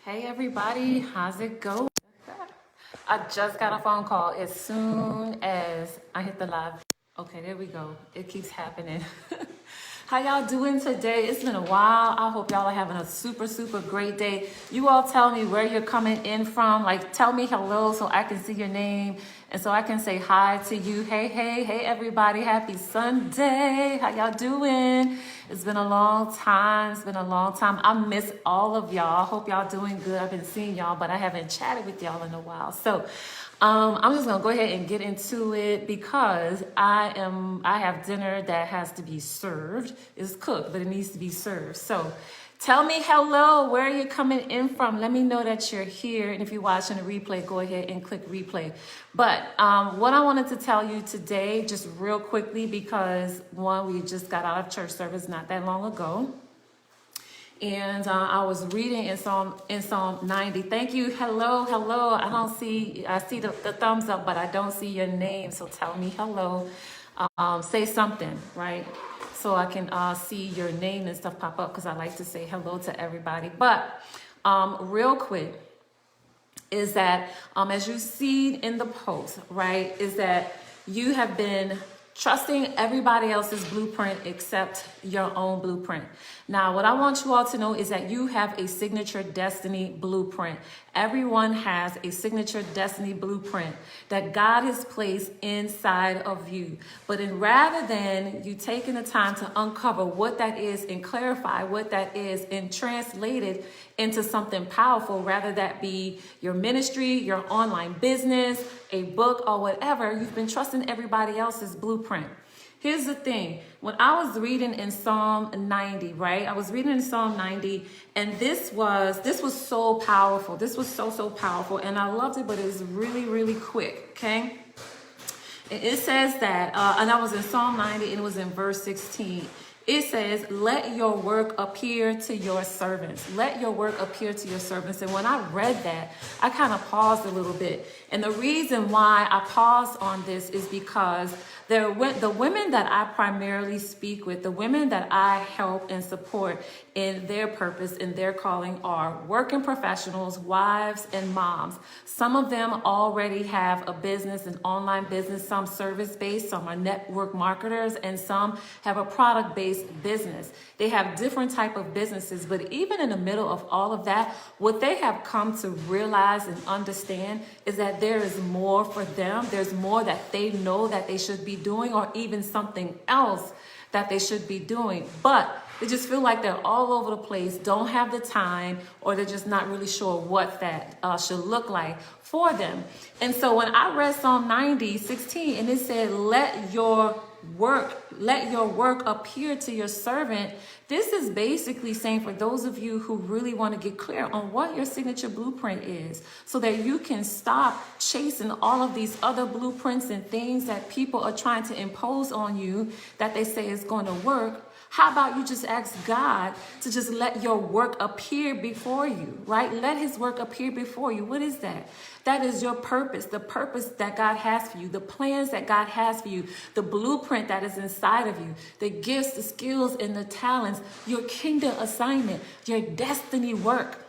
Hey everybody, how's it going? I just got a phone call as soon as I hit the live. Okay, there we go. It keeps happening. How y'all doing today? It's been a while. I hope y'all are having a super great day. You all tell me where you're coming in from. Like, tell me hello so I can see your name and so I can say hi to you. Hey everybody. Happy Sunday. How y'all doing? It's been a long time. I miss all of y'all. Hope y'all doing good. I've been seeing y'all, but I haven't chatted with y'all in a while. So I'm just gonna go ahead and get into it because I have dinner that has to be served. It's cooked, but it needs to be served. So tell me hello, where are you coming in from? Let me know that you're here. And if you're watching a replay, go ahead and click replay. But what I wanted to tell you today, just real quickly, because one, we just got out of church service not that long ago. And I was reading in Psalm 90. Thank you. Hello. I see the thumbs up, but I don't see your name. So tell me hello. Say something, right? So I can see your name and stuff pop up because I like to say hello to everybody. But real quick is that as you see in the post, right, is that you have been trusting everybody else's blueprint except your own blueprint. Now, what I want you all to know is that you have a signature destiny blueprint. Everyone has a signature destiny blueprint that God has placed inside of you. But rather than you taking the time to uncover what that is and clarify what that is and translate it into something powerful, rather that be your ministry, your online business, a book, or whatever, you've been trusting everybody else's blueprint. Here's the thing. When I was reading in Psalm 90, right? I was reading in Psalm 90, and this was so powerful. This was so powerful, and I loved it, but it was really quick, okay? It says that, and I was in Psalm 90, and it was in verse 16. It says, let your work appear to your servants. Let your work appear to your servants. And when I read that, I kind of paused a little bit. And the reason why I paused on this is because the women that I primarily speak with, the women that I help and support in their purpose, in their calling, are working professionals, wives, and moms. Some of them already have a business, an online business, some service-based, some are network marketers, and some have a product-based business. They have different type of businesses, but even in the middle of all of that, what they have come to realize and understand is that there is more for them. There's more that they know that they should be doing, or even something else that they should be doing. But they just feel like they're all over the place, don't have the time, or they're just not really sure what that should look like for them. And so when I read Psalm 90:16, and it said, let your work appear to your servant. This is basically saying, for those of you who really want to get clear on what your signature blueprint is, so that you can stop chasing all of these other blueprints and things that people are trying to impose on you that they say is going to work. How about you just ask God to just let your work appear before you, right? Let his work appear before you. What is that? That is your purpose, the purpose that God has for you, the plans that God has for you, the blueprint that is inside of you, the gifts, the skills, and the talents, your kingdom assignment, your destiny work.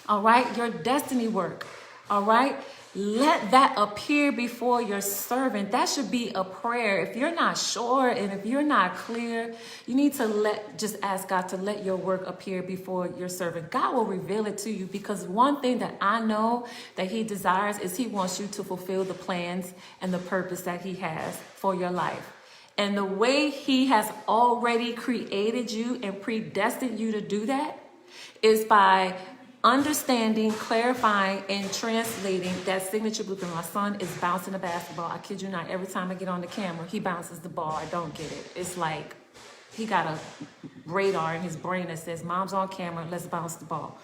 All right? Your destiny work. All right? Let that appear before your servant. That should be a prayer. If you're not sure and if you're not clear, you need to just ask God to let your work appear before your servant. God will reveal it to you, because one thing that I know that he desires is he wants you to fulfill the plans and the purpose that he has for your life. And the way he has already created you and predestined you to do that is by understanding, clarifying, and translating that signature blueprint. My son is bouncing a basketball. I kid you not. Every time I get on the camera, he bounces the ball. I don't get it. It's like he got a radar in his brain that says, Mom's on camera, let's bounce the ball.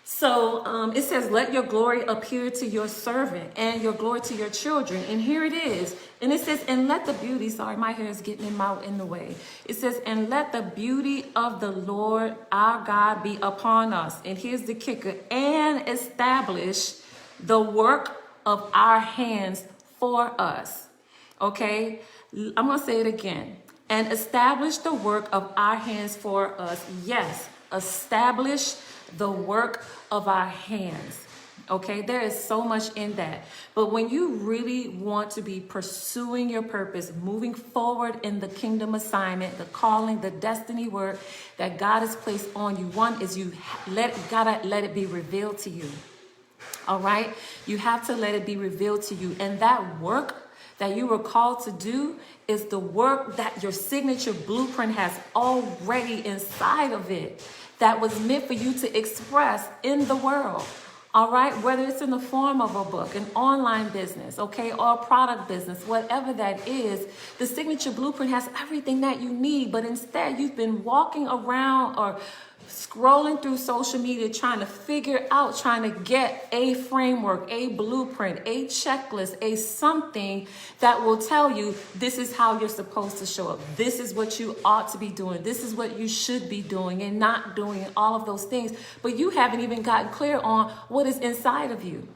So it says, let your glory appear to your servant and your glory to your children. And here it is. And it says, and let the beauty, sorry, my hair is getting in the way. It says, and let the beauty of the Lord our God be upon us. And here's the kicker, and establish the work of our hands for us. Okay, I'm going to say it again. And establish the work of our hands for us. Yes, establish the work of our hands. Okay, there is so much in that. But when you really want to be pursuing your purpose, moving forward in the kingdom assignment, the calling, the destiny work that God has placed on you, one is you gotta let it be revealed to you. All right, you have to let it be revealed to you, and that work that you were called to do is the work that your signature blueprint has already inside of it, that was meant for you to express in the world. All right, whether it's in the form of a book, an online business, okay, or a product business, whatever that is, the signature blueprint has everything that you need. But instead, you've been walking around or scrolling through social media trying to get a framework, a blueprint, a checklist, a something that will tell you this is how you're supposed to show up. This is what you ought to be doing. This is what you should be doing and not doing, all of those things. But you haven't even gotten clear on what is inside of you,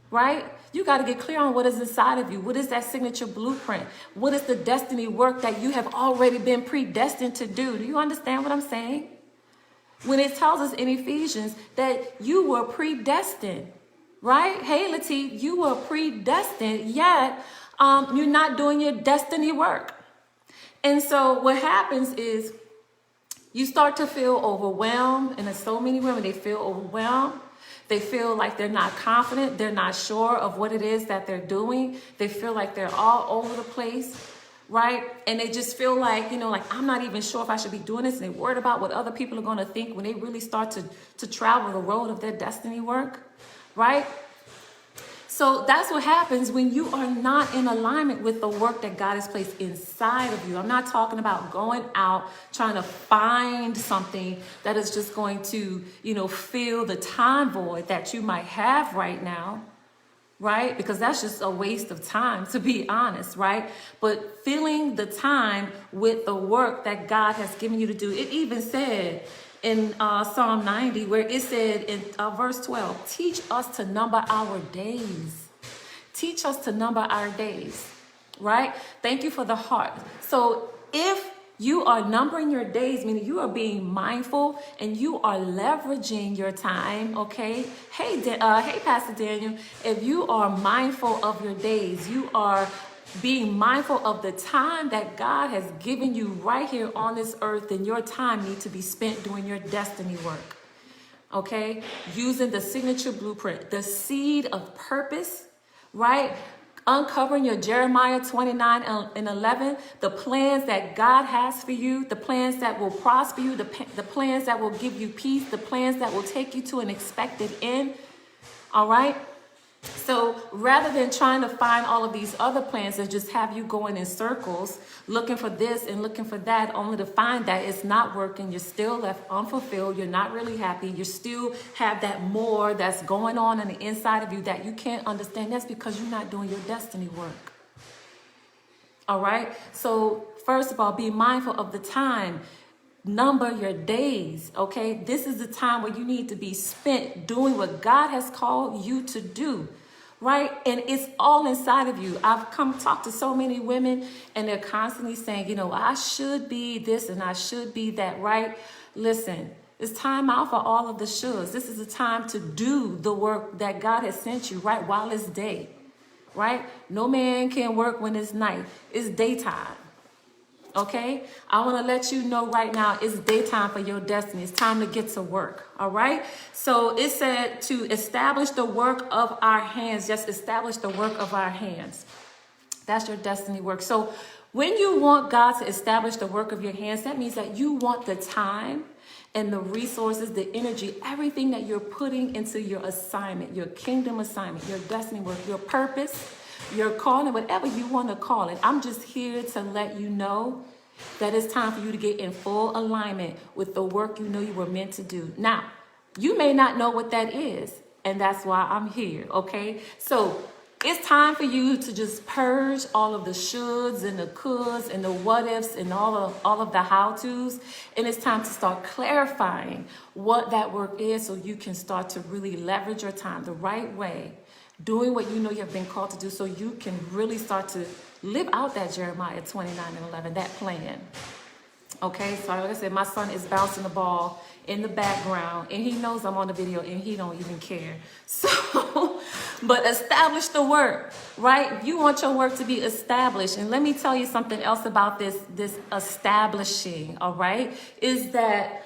right? You got to get clear on what is inside of you. What is that signature blueprint? What is the destiny work that you have already been predestined to do? Do you understand what I'm saying? When it tells us in Ephesians that you were predestined, right? Hey, Latif, you were predestined, yet you're not doing your destiny work. And so what happens is you start to feel overwhelmed. And there's so many women, they feel overwhelmed. They feel like they're not confident. They're not sure of what it is that they're doing. They feel like they're all over the place. Right? And they just feel like, like I'm not even sure if I should be doing this. And they're worried about what other people are going to think when they really start to travel the road of their destiny work. Right? So that's what happens when you are not in alignment with the work that God has placed inside of you. I'm not talking about going out trying to find something that is just going to, fill the time void that you might have right now. Right? Because that's just a waste of time, to be honest, right? But filling the time with the work that God has given you to do. It even said in Psalm 90, where it said in verse 12, teach us to number our days. Teach us to number our days, right? Thank you for the heart. So if you are numbering your days, meaning you are being mindful and you are leveraging your time, okay? Hey, Pastor Daniel, if you are mindful of your days, you are being mindful of the time that God has given you right here on this earth, then your time needs to be spent doing your destiny work, okay? Using the signature blueprint, the seed of purpose, right? Uncovering your Jeremiah 29 and 11, the plans that God has for you, the plans that will prosper you, the plans that will give you peace, the plans that will take you to an expected end. All right? So rather than trying to find all of these other plans and just have you going in circles, looking for this and looking for that, only to find that it's not working, you're still left unfulfilled, you're not really happy, you still have that more that's going on the inside of you that you can't understand. That's because you're not doing your destiny work. All right? So first of all, be mindful of the time. Number your days, okay? This is the time where you need to be spent doing what God has called you to do, right? And it's all inside of you. I've come talk to so many women and they're constantly saying, I should be this and I should be that, right? Listen, it's time out for all of the shoulds. This is the time to do the work that God has sent you, right? While it's day, right? No man can work when it's night. It's daytime. Okay, I want to let you know right now it's daytime for your destiny. It's time to get to work. All right. So it said to establish the work of our hands. Just establish the work of our hands. That's your destiny work. So when you want God to establish the work of your hands, that means that you want the time and the resources, the energy, everything that you're putting into your assignment, your kingdom assignment, your destiny work, your purpose, your calling, whatever you want to call it. I'm just here to let you know that it's time for you to get in full alignment with the work you know you were meant to do. Now, you may not know what that is, and that's why I'm here, okay? So it's time for you to just purge all of the shoulds and the coulds and the what ifs and all of the how-tos. And it's time to start clarifying what that work is so you can start to really leverage your time the right way, doing what you know you have been called to do so you can really start to live out that Jeremiah 29 and 11, that plan. Okay, so like I said, my son is bouncing the ball in the background, and he knows I'm on the video, and he don't even care. So, but establish the work, right? You want your work to be established. And let me tell you something else about this establishing, all right, is that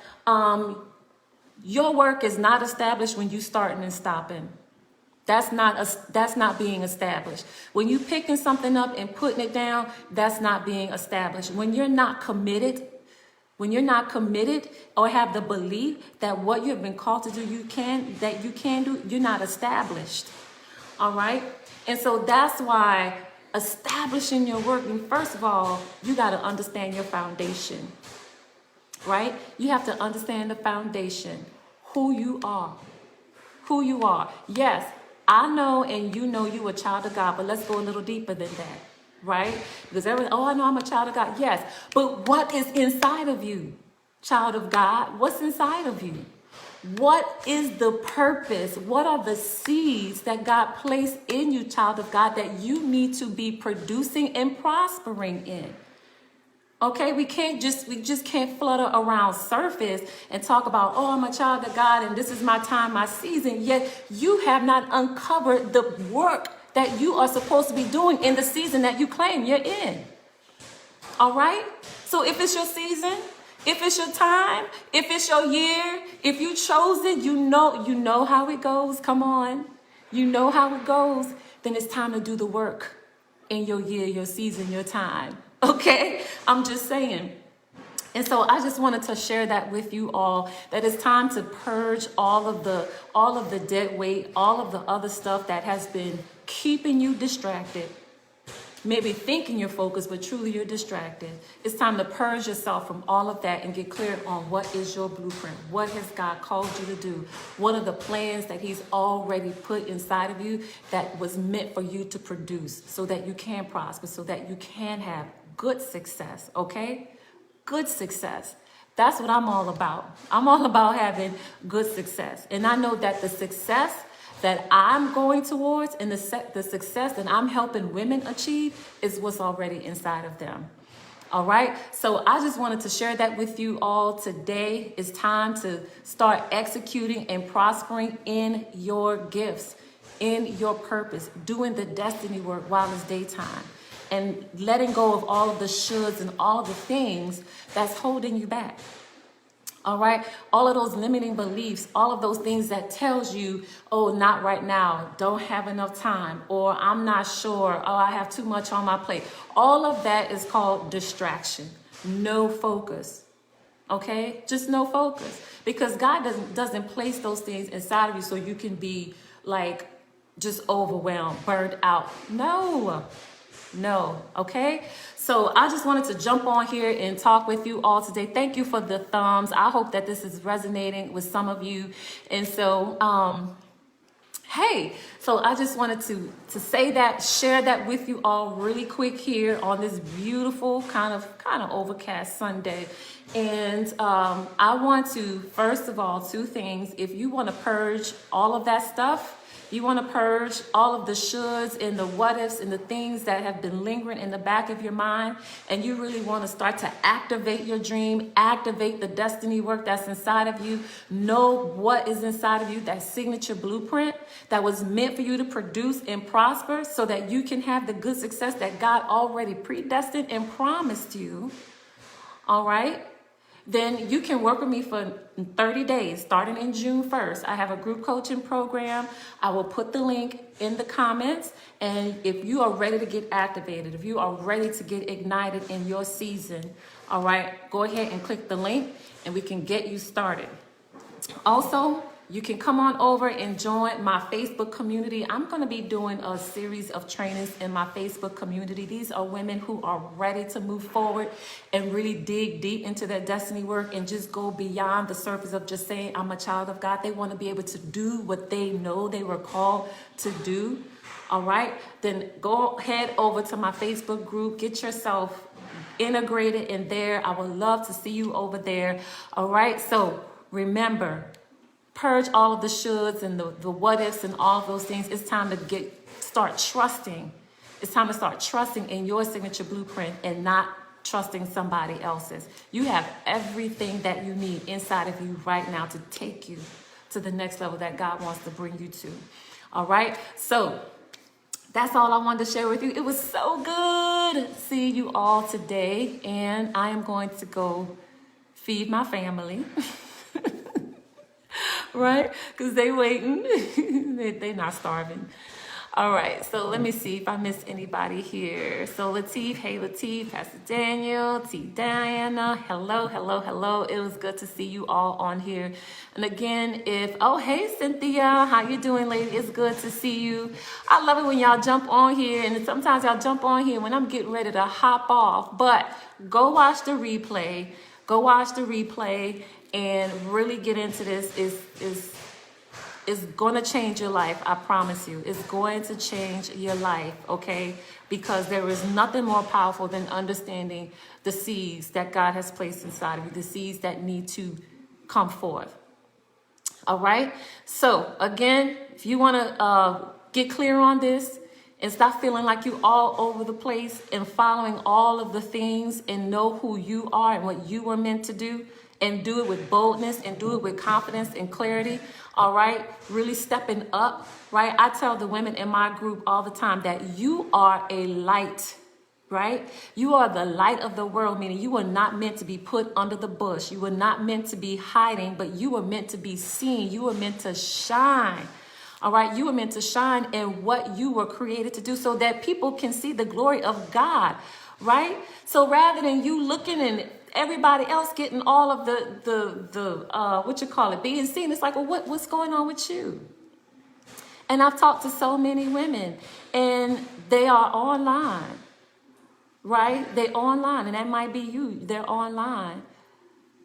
your work is not established when you starting and stopping. That's not being established. When you picking something up and putting it down, that's not being established. When you're not committed or have the belief that what you have been called to do, you can do, you're not established. All right? And so that's why establishing your work, and first of all, you got to understand your foundation. Right? You have to understand the foundation, who you are. Who you are. Yes, I know and you know you a child of God, but let's go a little deeper than that, right? Because everyone, I know I'm a child of God. Yes, but what is inside of you, child of God? What's inside of you? What is the purpose? What are the seeds that God placed in you, child of God, that you need to be producing and prospering in? Okay, we just can't flutter around surface and talk about, oh, I'm a child of God and this is my time, my season. Yet you have not uncovered the work that you are supposed to be doing in the season that you claim you're in. All right? So if it's your season, if it's your time, if it's your year, if you chose it, you know how it goes. Come on. You know how it goes. Then it's time to do the work in your year, your season, your time. Okay, I'm just saying. And so I just wanted to share that with you all, that it's time to purge all of the dead weight, all of the other stuff that has been keeping you distracted. Maybe thinking you're focused, but truly you're distracted. It's time to purge yourself from all of that and get clear on what is your blueprint. What has God called you to do? What are the plans that he's already put inside of you that was meant for you to produce so that you can prosper, so that you can have good success, okay? Good success. That's what I'm all about. I'm all about having good success. And I know that the success that I'm going towards and the success that I'm helping women achieve is what's already inside of them. All right. So I just wanted to share that with you all today. It's time to start executing and prospering in your gifts, in your purpose, doing the destiny work while it's daytime, and letting go of all of the shoulds and all of the things that's holding you back. All right. All of those limiting beliefs, all of those things that tells you, oh, not right now, don't have enough time, or I'm not sure, oh, I have too much on my plate. All of that is called distraction. No focus. Okay. Just no focus, because God doesn't place those things inside of you so you can be like just overwhelmed, burned out. No. Okay. So I just wanted to jump on here and talk with you all today. Thank you for the thumbs. I hope that this is resonating with some of you. And so, hey, so I just wanted to say that, share that with you all really quick here on this beautiful kind of overcast Sunday. And I want to, first of all, two things. If you want to purge all of that stuff, you want to purge all of the shoulds and the what ifs and the things that have been lingering in the back of your mind, and you really want to start to activate your dream, activate the destiny work that's inside of you, know what is inside of you, that signature blueprint that was meant for you to produce and prosper so that you can have the good success that God already predestined and promised you. All right. Then you can work with me for 30 days, starting in June 1st. I have a group coaching program. I will put the link in the comments. And if you are ready to get activated, if you are ready to get ignited in your season, all right, go ahead and click the link and we can get you started. Also, you can come on over and join my Facebook community. I'm going to be doing a series of trainings in my Facebook community. These are women who are ready to move forward and really dig deep into their destiny work and just go beyond the surface of just saying, I'm a child of God. They want to be able to do what they know they were called to do. All right. Then go head over to my Facebook group. Get yourself integrated in there. I would love to see you over there. All right. So remember, purge all of the shoulds and the what ifs and all of those things. It's time to start trusting. It's time to start trusting in your signature blueprint and not trusting somebody else's. You have everything that you need inside of you right now to take you to the next level that God wants to bring you to. All right. So that's all I wanted to share with you. It was so good seeing you all today. And I am going to go feed my family. Right? Because they waiting. They're not starving. All right, so let me see if I missed anybody here. So Latif, hey Latif, Pastor Daniel, T. Diana, hello, hello, hello. It was good to see you all on here. And again, oh, hey Cynthia, how you doing, lady? It's good to see you. I love it when y'all jump on here, and sometimes y'all jump on here when I'm getting ready to hop off. But go watch the replay. Go watch the replay and really get into this. It's going to change your life. I promise you. It's going to change your life, okay? Because there is nothing more powerful than understanding the seeds that God has placed inside of you, the seeds that need to come forth. All right? So, again, if you want to get clear on this and stop feeling like you all over the place and following all of the things and know who you are and what you were meant to do, and do it with boldness and do it with confidence and clarity, all right? Really stepping up, right? I tell the women in my group all the time that you are a light, right? You are the light of the world, meaning you were not meant to be put under the bush. You were not meant to be hiding, but you were meant to be seen. You were meant to shine. All right, you were meant to shine in what you were created to do so that people can see the glory of God, right? So rather than you looking and everybody else getting all of the being seen, it's like, well, what's going on with you? And I've talked to so many women, and they are online, right? They're online, and that might be you. They're online,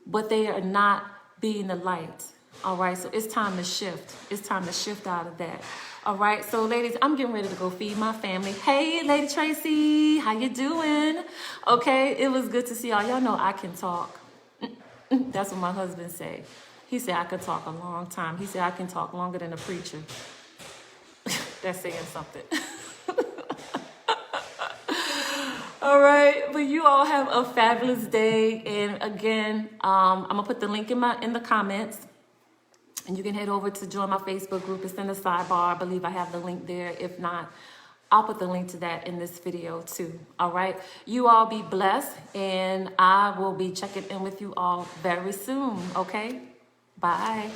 but they are not being the light. All right, so it's time to shift. It's time to shift out of that. All right, so ladies, I'm getting ready to go feed my family. Hey, Lady Tracy, how you doing? Okay, it was good to see y'all. Y'all know I can talk. That's what my husband said. He said I could talk a long time. He said I can talk longer than a preacher. That's saying something. All right, but you all have a fabulous day. And again, I'm gonna put the link in the comments. And you can head over to join my Facebook group. It's in the sidebar. I believe I have the link there. If not, I'll put the link to that in this video too. All right. You all be blessed. And I will be checking in with you all very soon. Okay. Bye.